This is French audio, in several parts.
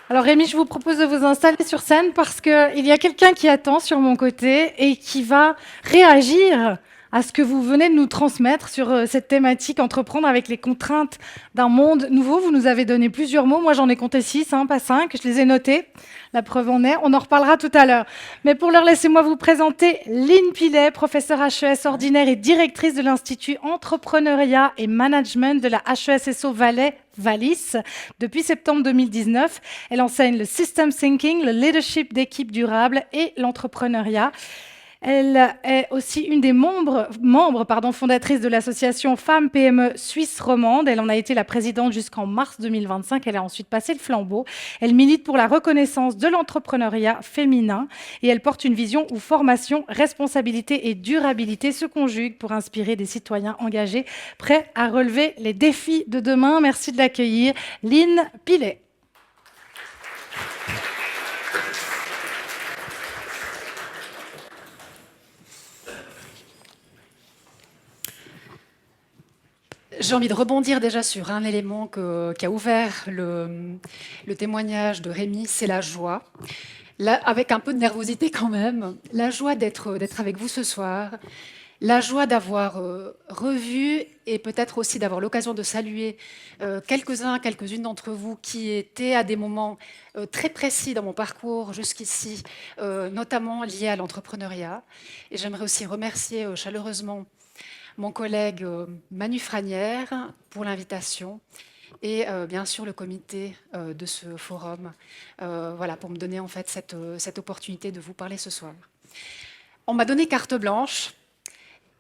Alors Rémi, je vous propose de vous installer sur scène parce qu'il y a quelqu'un qui attend sur mon côté et qui va réagir à ce que vous venez de nous transmettre sur cette thématique entreprendre avec les contraintes d'un monde nouveau. Vous nous avez donné plusieurs mots. Moi, j'en ai compté 6, hein, pas 5. Je les ai notés. La preuve en est. On en reparlera tout à l'heure. Mais pour l'heure, laissez-moi vous présenter Lynn Pilet, professeure HES ordinaire et directrice de l'Institut Entrepreneuriat et Management de la HESSO Valais Valis depuis septembre 2019. Elle enseigne le system thinking, le leadership d'équipe durable et l'entrepreneuriat. Elle est aussi une des membres fondatrices de l'association Femmes PME Suisse Romande. Elle en a été la présidente jusqu'en mars 2025. Elle a ensuite passé le flambeau. Elle milite pour la reconnaissance de l'entrepreneuriat féminin et elle porte une vision où formation, responsabilité et durabilité se conjuguent pour inspirer des citoyens engagés, prêts à relever les défis de demain. Merci de l'accueillir, Lynn Pilet. J'ai envie de rebondir déjà sur un élément qui a ouvert le témoignage de Rémi, c'est la joie. Là, avec un peu de nervosité quand même, la joie d'être avec vous ce soir, la joie d'avoir revu et peut-être aussi d'avoir l'occasion de saluer quelques-uns, quelques-unes d'entre vous qui étaient à des moments très précis dans mon parcours jusqu'ici, notamment liés à l'entrepreneuriat. Et j'aimerais aussi remercier chaleureusement mon collègue Manu Franière pour l'invitation et bien sûr le comité de ce forum voilà, pour me donner en fait cette opportunité de vous parler ce soir. On m'a donné carte blanche,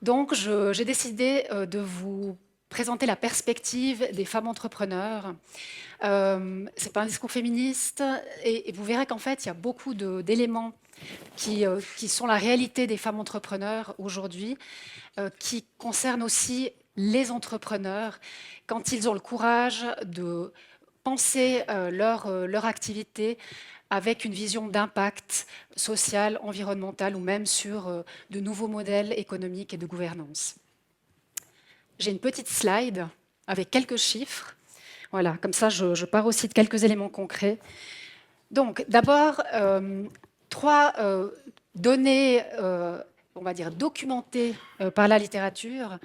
donc j'ai décidé de vous présenter la perspective des femmes entrepreneurs. C'est pas un discours féministe et vous verrez qu'en fait il y a beaucoup d'éléments qui sont la réalité des femmes entrepreneurs aujourd'hui, qui concernent aussi les entrepreneurs quand ils ont le courage de penser leur activité avec une vision d'impact social, environnemental ou même sur de nouveaux modèles économiques et de gouvernance. J'ai une petite slide avec quelques chiffres. Voilà, comme ça je pars aussi de quelques éléments concrets. Donc d'abord, trois données, on va dire, documentées par la littérature.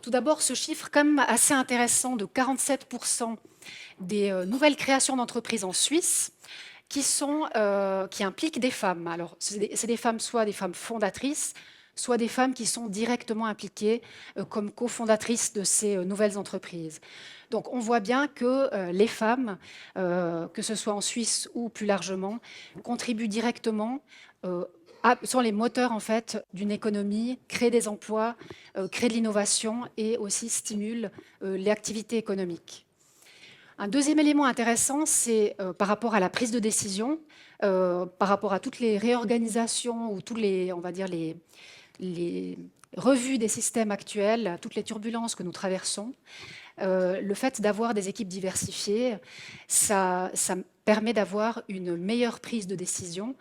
Tout d'abord, ce chiffre quand même assez intéressant de 47% des nouvelles créations d'entreprises en Suisse qui impliquent des femmes. Alors, c'est des femmes, soit des femmes fondatrices, soit des femmes qui sont directement impliquées comme cofondatrices de ces nouvelles entreprises. Donc on voit bien que les femmes, que ce soit en Suisse ou plus largement, contribuent directement, sont les moteurs en fait d'une économie, créent des emplois, créent de l'innovation et aussi stimulent l'activité économique. Un deuxième élément intéressant, c'est par rapport à la prise de décision, par rapport à toutes les réorganisations ou tous les, on va dire les revues des systèmes actuels, toutes les turbulences que nous traversons. Le fait d'avoir des équipes diversifiées, ça permet d'avoir une meilleure prise de décision.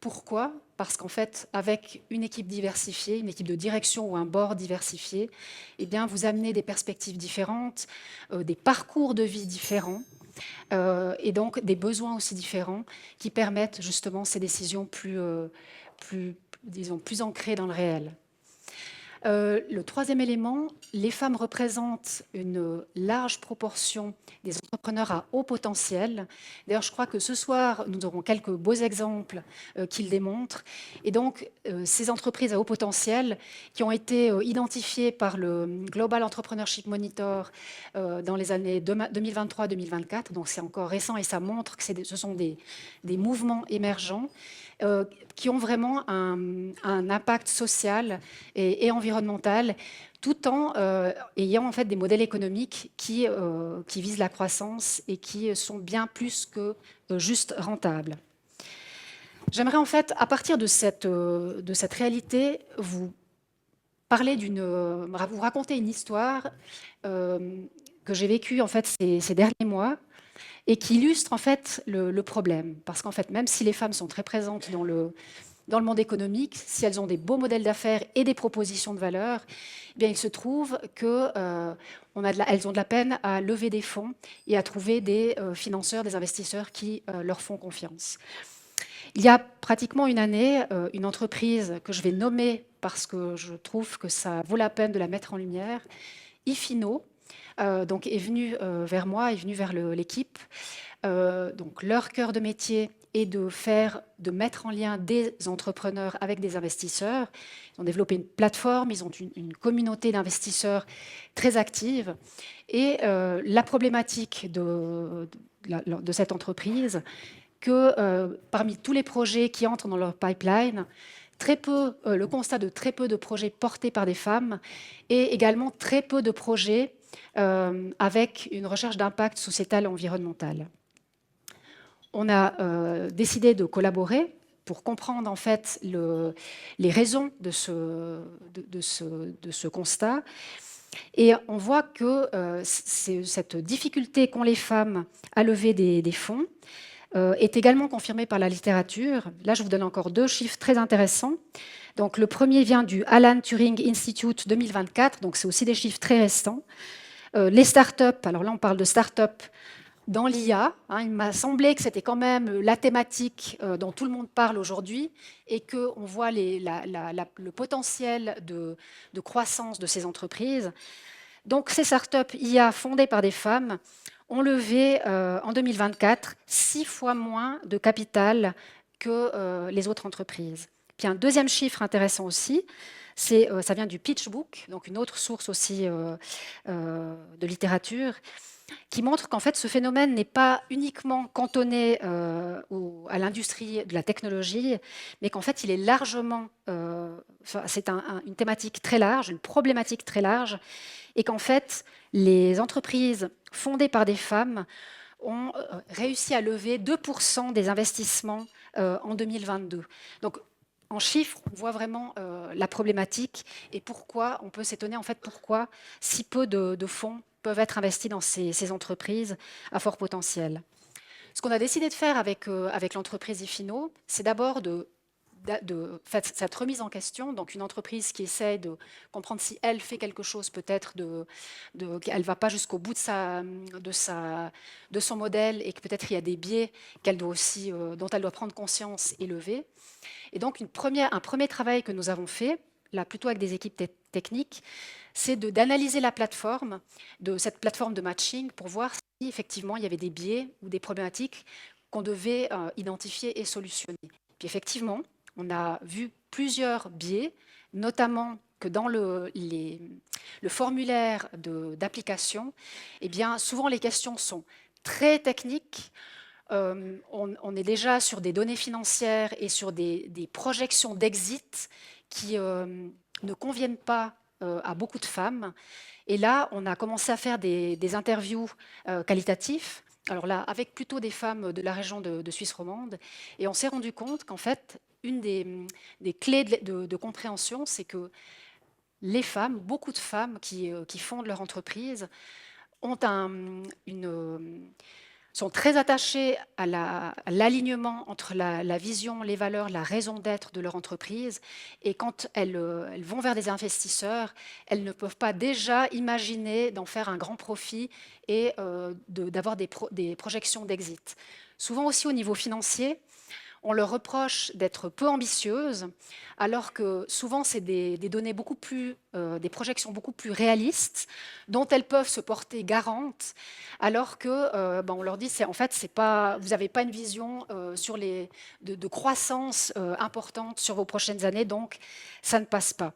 Pourquoi ? Parce qu'en fait, avec une équipe diversifiée, une équipe de direction ou un board diversifié, eh bien, vous amenez des perspectives différentes, des parcours de vie différents, et donc des besoins aussi différents qui permettent justement ces décisions disons, plus ancrées dans le réel. Le troisième élément, les femmes représentent une large proportion des entrepreneurs à haut potentiel. D'ailleurs, je crois que ce soir, nous aurons quelques beaux exemples qui le démontrent. Et donc, ces entreprises à haut potentiel qui ont été identifiées par le Global Entrepreneurship Monitor dans les années 2023-2024, donc c'est encore récent et ça montre que ce sont des mouvements émergents, qui ont vraiment un impact social et environnemental, tout en ayant en fait des modèles économiques qui visent la croissance et qui sont bien plus que juste rentables. J'aimerais en fait, à partir de cette réalité, vous raconter une histoire que j'ai vécue en fait ces derniers mois, et qui illustre en fait le problème. Parce qu'en fait, même si les femmes sont très présentes dans le monde économique, si elles ont des beaux modèles d'affaires et des propositions de valeur, eh bien, il se trouve qu'elles ont de la peine à lever des fonds et à trouver des financeurs, des investisseurs qui leur font confiance. Il y a pratiquement une année, une entreprise que je vais nommer parce que je trouve que ça vaut la peine de la mettre en lumière, Ifino, donc est venue vers moi, est venue vers l'équipe. Donc leur cœur de métier est de mettre en lien des entrepreneurs avec des investisseurs. Ils ont développé une plateforme, ils ont une communauté d'investisseurs très active. Et la problématique de cette entreprise, que parmi tous les projets qui entrent dans leur pipeline, le constat de très peu de projets portés par des femmes et également très peu de projets avec une recherche d'impact sociétal et environnemental. On a décidé de collaborer pour comprendre en fait les raisons de ce constat. Et on voit que cette difficulté qu'ont les femmes à lever des fonds est également confirmée par la littérature. Là, je vous donne encore 2 chiffres très intéressants. Donc, le premier vient du Alan Turing Institute 2024, donc c'est aussi des chiffres très récents. Les startups, alors là on parle de startups dans l'IA, il m'a semblé que c'était quand même la thématique dont tout le monde parle aujourd'hui et qu'on voit le potentiel de croissance de ces entreprises. Donc ces startups IA fondées par des femmes ont levé en 2024 6 fois moins de capital que les autres entreprises. Puis un deuxième chiffre intéressant aussi, ça vient du PitchBook, donc une autre source aussi de littérature, qui montre qu'en fait ce phénomène n'est pas uniquement cantonné à l'industrie de la technologie, mais qu'en fait il est largement, c'est une thématique très large, une problématique très large, et qu'en fait les entreprises fondées par des femmes ont réussi à lever 2% des investissements en 2022. Donc en chiffres, on voit vraiment la problématique et pourquoi on peut s'étonner en fait pourquoi si peu de fonds peuvent être investis dans ces entreprises à fort potentiel. Ce qu'on a décidé de faire avec l'entreprise Ifino, c'est d'abord de cette remise en question, donc une entreprise qui essaie de comprendre si elle fait quelque chose, peut-être qu'elle ne va pas jusqu'au bout de son modèle et que peut-être il y a des biais dont elle doit prendre conscience et lever. Et donc un premier travail que nous avons fait, là plutôt avec des équipes techniques, c'est d'analyser la plateforme, cette plateforme de matching, pour voir si effectivement il y avait des biais ou des problématiques qu'on devait identifier et solutionner. Puis effectivement, on a vu plusieurs biais, notamment que dans le formulaire d'application, eh bien, souvent les questions sont très techniques. On est déjà sur des données financières et sur des projections d'exit qui ne conviennent pas à beaucoup de femmes. Et là, on a commencé à faire des interviews qualitatives. Alors là, avec plutôt des femmes de la région de Suisse romande. Et on s'est rendu compte qu'en fait, une des clés de compréhension, c'est que les femmes, beaucoup de femmes qui fondent leur entreprise, sont très attachées à l'alignement entre la vision, les valeurs, la raison d'être de leur entreprise. Et quand elles vont vers des investisseurs, elles ne peuvent pas déjà imaginer d'en faire un grand profit et d'avoir des projections d'exit. Souvent aussi au niveau financier, on leur reproche d'être peu ambitieuses, alors que souvent c'est des données des projections beaucoup plus réalistes, dont elles peuvent se porter garantes, alors que on leur dit en fait vous n'avez pas une vision de croissance importante sur vos prochaines années, donc ça ne passe pas.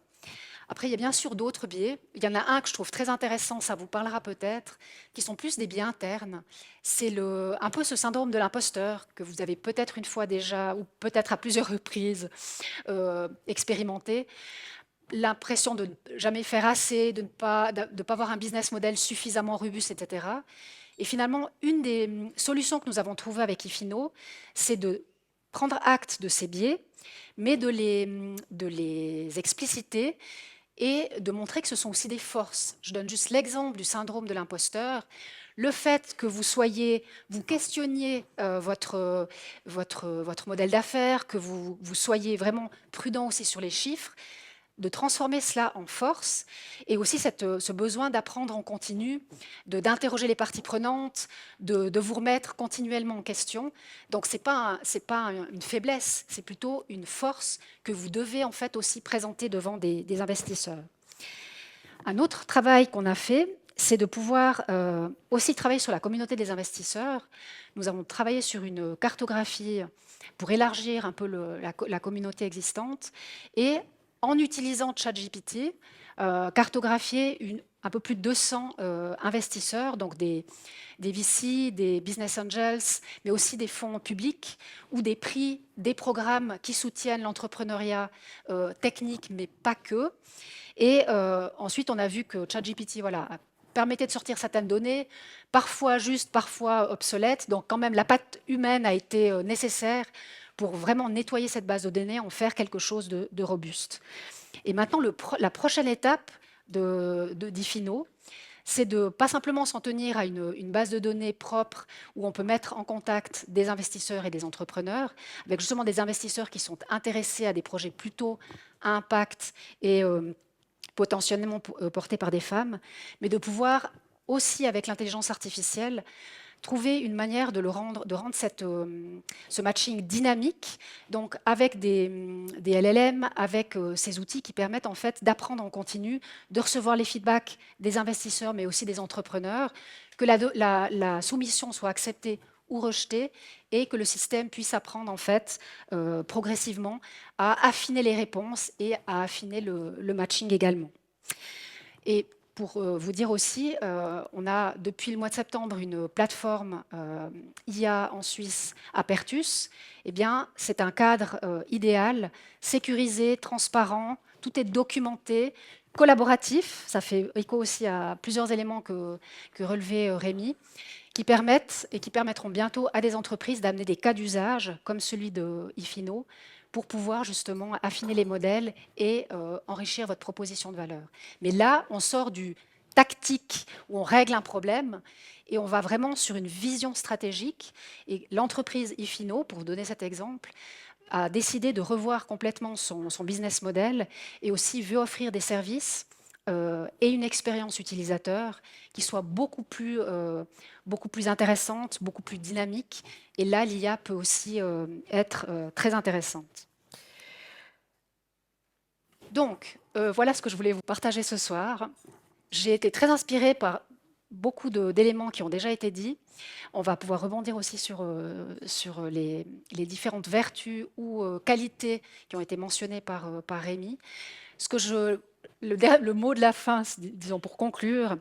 Après, il y a bien sûr d'autres biais. Il y en a un que je trouve très intéressant, ça vous parlera peut-être, qui sont plus des biais internes. C'est un peu ce syndrome de l'imposteur que vous avez peut-être une fois déjà, ou peut-être à plusieurs reprises, expérimenté. L'impression de ne jamais faire assez, de ne pas avoir un business model suffisamment robuste, etc. Et finalement, une des solutions que nous avons trouvées avec Ifino, c'est de prendre acte de ces biais, mais de les expliciter et de montrer que ce sont aussi des forces. Je donne juste l'exemple du syndrome de l'imposteur. le fait que vous questionniez votre modèle d'affaires, que vous soyez vraiment prudent aussi sur les chiffres, de transformer cela en force, et aussi ce besoin d'apprendre en continu, d'interroger les parties prenantes, de vous remettre continuellement en question. Donc c'est pas une faiblesse, c'est plutôt une force que vous devez en fait aussi présenter devant des investisseurs. Un autre travail qu'on a fait, c'est de pouvoir aussi travailler sur la communauté des investisseurs. Nous avons travaillé sur une cartographie pour élargir un peu la communauté existante, et en utilisant ChatGPT, cartographier un peu plus de 200 investisseurs, donc des VC, des business angels, mais aussi des fonds publics ou des prix, des programmes qui soutiennent l'entrepreneuriat technique, mais pas que. Et ensuite, on a vu que ChatGPT permettait de sortir certaines données, parfois justes, parfois obsolètes. Donc quand même, la patte humaine a été nécessaire pour vraiment nettoyer cette base de données, en faire quelque chose de robuste. Et maintenant, la prochaine étape d'Ifino, c'est de pas simplement s'en tenir à une base de données propre où on peut mettre en contact des investisseurs et des entrepreneurs, avec justement des investisseurs qui sont intéressés à des projets plutôt à impact et potentiellement portés par des femmes, mais de pouvoir aussi, avec l'intelligence artificielle, trouver une manière de rendre ce matching dynamique, donc avec des LLM, avec ces outils qui permettent en fait d'apprendre en continu, de recevoir les feedbacks des investisseurs, mais aussi des entrepreneurs, que la soumission soit acceptée ou rejetée, et que le système puisse apprendre en fait progressivement à affiner les réponses et à affiner le matching également. Et pour vous dire aussi, on a depuis le mois de septembre une plateforme IA en Suisse, Apertus. Eh bien, c'est un cadre idéal, sécurisé, transparent, tout est documenté, collaboratif. Ça fait écho aussi à plusieurs éléments que relevait Rémi, qui permettent et qui permettront bientôt à des entreprises d'amener des cas d'usage comme celui de Ifino, pour pouvoir justement affiner les modèles et enrichir votre proposition de valeur. Mais là, on sort du tactique où on règle un problème et on va vraiment sur une vision stratégique. Et l'entreprise Ifino, pour vous donner cet exemple, a décidé de revoir complètement son business model et aussi veut offrir des services et une expérience utilisateur qui soit beaucoup plus intéressante, beaucoup plus dynamique. Et là, l'IA peut aussi être très intéressante. Donc, voilà ce que je voulais vous partager ce soir. J'ai été très inspirée par beaucoup d'éléments qui ont déjà été dits. On va pouvoir rebondir aussi sur les différentes vertus ou qualités qui ont été mentionnées par Rémi. Le mot de la fin, disons pour conclure,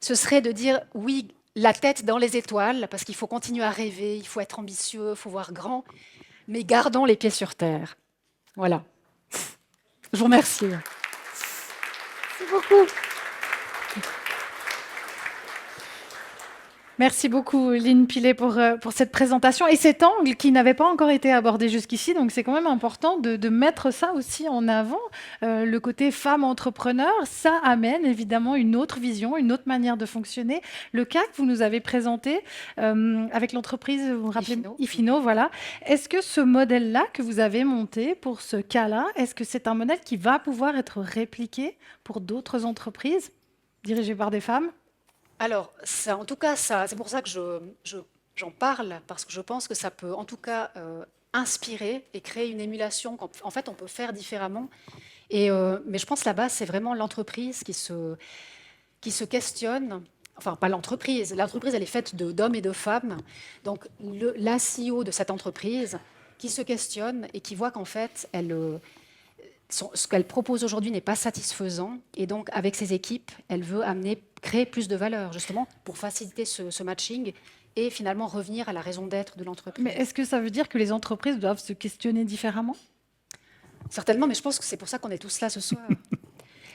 ce serait de dire oui, la tête dans les étoiles, parce qu'il faut continuer à rêver, il faut être ambitieux, il faut voir grand, mais gardons les pieds sur terre. Voilà. Je vous remercie. Merci beaucoup. Merci beaucoup, Lynn Pilet, pour cette présentation et cet angle qui n'avait pas encore été abordé jusqu'ici. Donc, c'est quand même important de mettre ça aussi en avant. Le côté femme entrepreneur, ça amène évidemment une autre vision, une autre manière de fonctionner. Le cas que vous nous avez présenté avec l'entreprise, vous vous rappelez, Ifino, voilà. Est-ce que ce modèle-là que vous avez monté pour ce cas-là, est-ce que c'est un modèle qui va pouvoir être répliqué pour d'autres entreprises dirigées par des femmes ? Alors, en tout cas, c'est pour ça que j'en parle, parce que je pense que ça peut en tout cas inspirer et créer une émulation qu'en fait on peut faire différemment. Mais je pense que la base, c'est vraiment l'entreprise qui se questionne. Enfin, pas l'entreprise. L'entreprise, elle est faite d'hommes et de femmes. Donc, la CEO de cette entreprise qui se questionne et qui voit qu'en fait, ce qu'elle propose aujourd'hui n'est pas satisfaisant. Et donc, avec ses équipes, elle veut créer plus de valeur, justement, pour faciliter ce matching et finalement revenir à la raison d'être de l'entreprise. Mais est-ce que ça veut dire que les entreprises doivent se questionner différemment ? Certainement, mais je pense que c'est pour ça qu'on est tous là ce soir.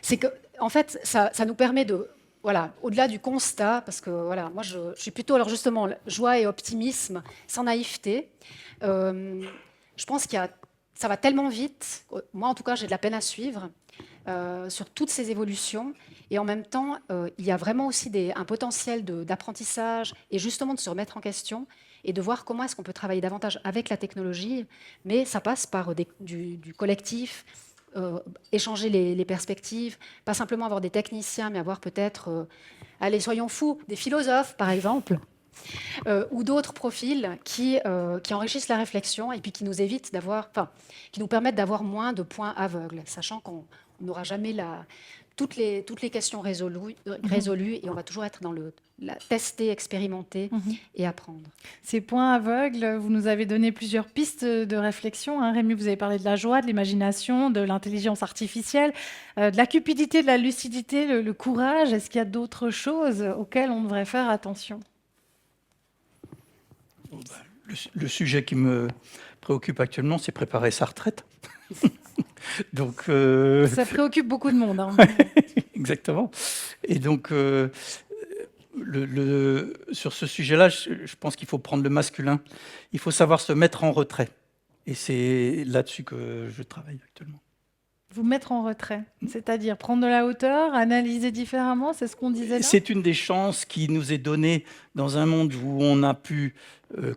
C'est que, en fait, ça nous permet de... Voilà, au-delà du constat, parce que voilà, moi je suis plutôt, alors justement, joie et optimisme, sans naïveté. Je pense ça va tellement vite, moi en tout cas j'ai de la peine à suivre, sur toutes ces évolutions. Et en même temps, il y a vraiment aussi un potentiel d'apprentissage et justement de se remettre en question et de voir comment est-ce qu'on peut travailler davantage avec la technologie. Mais ça passe par du collectif, échanger les perspectives, pas simplement avoir des techniciens, mais avoir peut-être, allez, soyons fous, des philosophes, par exemple, ou d'autres profils qui enrichissent la réflexion et puis qui nous évitent d'avoir, enfin, qui nous permettent d'avoir moins de points aveugles, sachant qu'on n'aura jamais toutes les questions résolues et on va toujours être dans tester, expérimenter et apprendre. Ces points aveugles, vous nous avez donné plusieurs pistes de réflexion. Hein. Rémi, vous avez parlé de la joie, de l'imagination, de l'intelligence artificielle, de la cupidité, de la lucidité, le courage. Est-ce qu'il y a d'autres choses auxquelles on devrait faire attention ? Le sujet qui me préoccupe actuellement, c'est préparer sa retraite. Donc, ça préoccupe beaucoup de monde. Hein. Exactement. Et donc, sur ce sujet-là, je pense qu'il faut prendre le masculin. Il faut savoir se mettre en retrait. Et c'est là-dessus que je travaille actuellement. Vous mettre en retrait, c'est-à-dire prendre de la hauteur, analyser différemment, c'est ce qu'on disait là ? C'est une des chances qui nous est donnée dans un monde où on a pu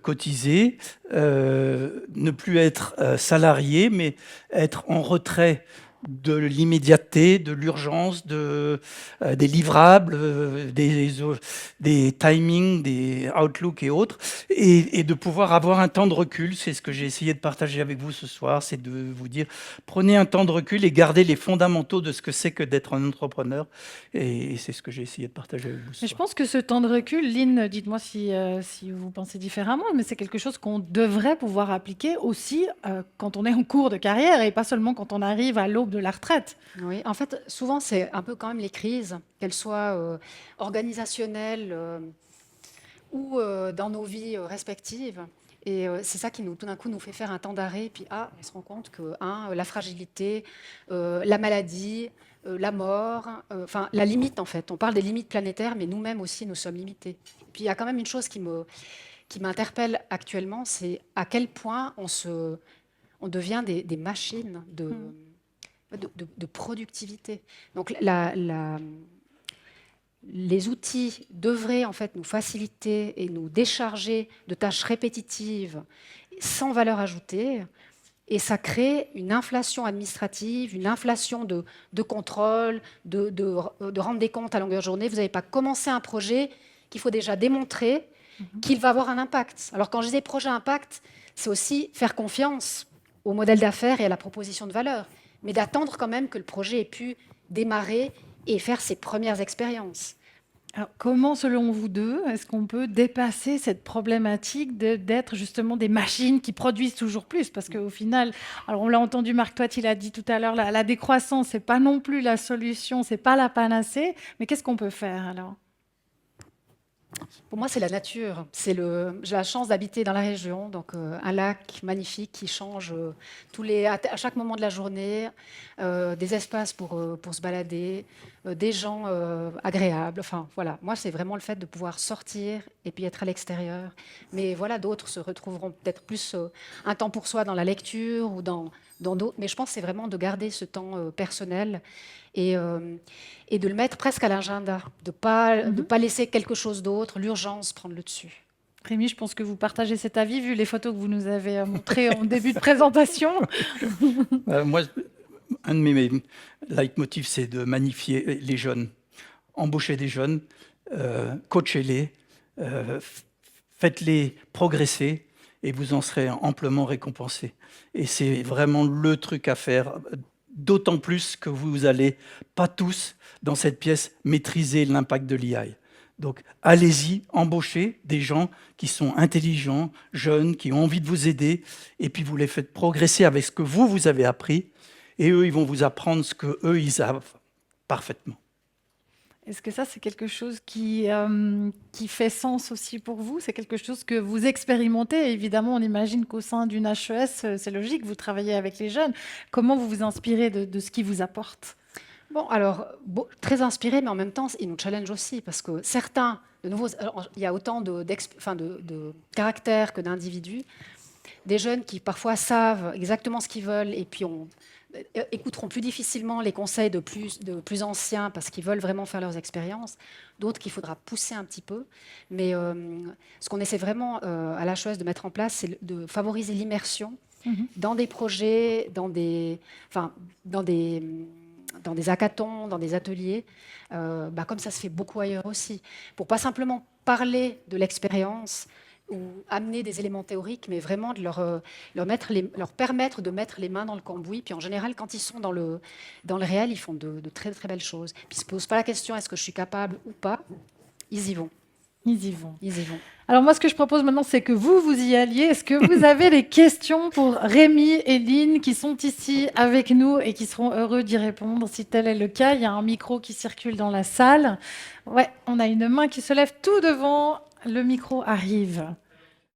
cotiser, ne plus être salarié, mais être en retrait de l'immédiateté, de l'urgence, des livrables, des timings, des outlooks et autres, et de pouvoir avoir un temps de recul. C'est ce que j'ai essayé de partager avec vous ce soir, c'est de vous dire, prenez un temps de recul et gardez les fondamentaux de ce que c'est que d'être un entrepreneur, et c'est ce que j'ai essayé de partager avec vous ce soir. Je pense que ce temps de recul, Lynn, dites-moi si vous pensez différemment, mais c'est quelque chose qu'on devrait pouvoir appliquer aussi quand on est en cours de carrière et pas seulement quand on arrive à l'aube de la retraite. Oui, en fait, souvent, c'est un peu quand même les crises, qu'elles soient organisationnelles ou dans nos vies respectives. Et c'est ça qui, tout d'un coup, nous fait faire un temps d'arrêt. Et puis, on se rend compte que, la fragilité, la maladie, la mort, enfin, la limite, en fait. On parle des limites planétaires, mais nous-mêmes aussi, nous sommes limités. Puis, il y a quand même une chose qui m'interpelle actuellement, c'est à quel point on devient des machines de productivité. Donc, les outils devraient en fait nous faciliter et nous décharger de tâches répétitives sans valeur ajoutée. Et ça crée une inflation administrative, une inflation de contrôle, de rendre des comptes à longueur de journée. Vous n'avez pas commencé un projet qu'il faut déjà démontrer qu'il va avoir un impact. Alors quand je disais projet impact, c'est aussi faire confiance au modèle d'affaires et à la proposition de valeur, mais d'attendre quand même que le projet ait pu démarrer et faire ses premières expériences. Alors, comment, selon vous deux, est-ce qu'on peut dépasser cette problématique d'être justement des machines qui produisent toujours plus ? Parce qu'au final, alors on l'a entendu, Marc, toi, tu l'as dit tout à l'heure, la décroissance, ce n'est pas non plus la solution, ce n'est pas la panacée, mais qu'est-ce qu'on peut faire alors ? Pour moi, c'est la nature. J'ai la chance d'habiter dans la région, donc un lac magnifique qui change à chaque moment de la journée, des espaces pour se balader, des gens agréables. Enfin, voilà. Moi, c'est vraiment le fait de pouvoir sortir et puis être à l'extérieur. Mais voilà, d'autres se retrouveront peut-être plus un temps pour soi dans la lecture ou dans d'autres. Mais je pense que c'est vraiment de garder ce temps personnel et de le mettre presque à l'agenda, de pas laisser quelque chose d'autre, l'urgence, prendre le dessus. Rémi, je pense que vous partagez cet avis, vu les photos que vous nous avez montrées en début de présentation. Moi, un de mes leitmotifs, c'est de magnifier les jeunes, embaucher des jeunes, coachez-les, faites-les progresser, et vous en serez amplement récompensés. Et c'est vraiment le truc à faire, d'autant plus que vous allez, pas tous, dans cette pièce, maîtriser l'impact de l'IA. Donc, allez-y, embauchez des gens qui sont intelligents, jeunes, qui ont envie de vous aider, et puis vous les faites progresser avec ce que vous avez appris, et eux, ils vont vous apprendre ce qu'eux, ils savent parfaitement. Est-ce que ça, c'est quelque chose qui fait sens aussi pour vous ? C'est quelque chose que vous expérimentez ? Évidemment, on imagine qu'au sein d'une HES, c'est logique, vous travaillez avec les jeunes. Comment vous vous inspirez de ce qu'ils vous apportent ? Bon, alors, très inspiré, mais en même temps, ils nous challenge aussi, parce que certains, de nouveau, il y a autant de caractères que d'individus. des jeunes qui parfois savent exactement ce qu'ils veulent et puis écouteront plus difficilement les conseils de plus anciens parce qu'ils veulent vraiment faire leurs expériences, d'autres qu'il faudra pousser un petit peu. Mais ce qu'on essaie vraiment à la chose de mettre en place, c'est de favoriser l'immersion dans des projets, dans des hackathons, dans des ateliers, comme ça se fait beaucoup ailleurs aussi, pour pas simplement parler de l'expérience ou amener des éléments théoriques, mais vraiment de leur permettre de mettre les mains dans le cambouis. Puis en général, quand ils sont dans le réel, ils font de très très belles choses. Puis ils ne se posent pas la question est-ce que je suis capable ou pas, ils y vont. Ils y vont. Ils y vont. Alors moi, ce que je propose maintenant, c'est que vous y alliez. Est-ce que vous avez des questions pour Rémi et Lynn qui sont ici avec nous et qui seront heureux d'y répondre si tel est le cas? Il y a un micro qui circule dans la salle. Ouais, on a une main qui se lève tout devant. Le micro arrive.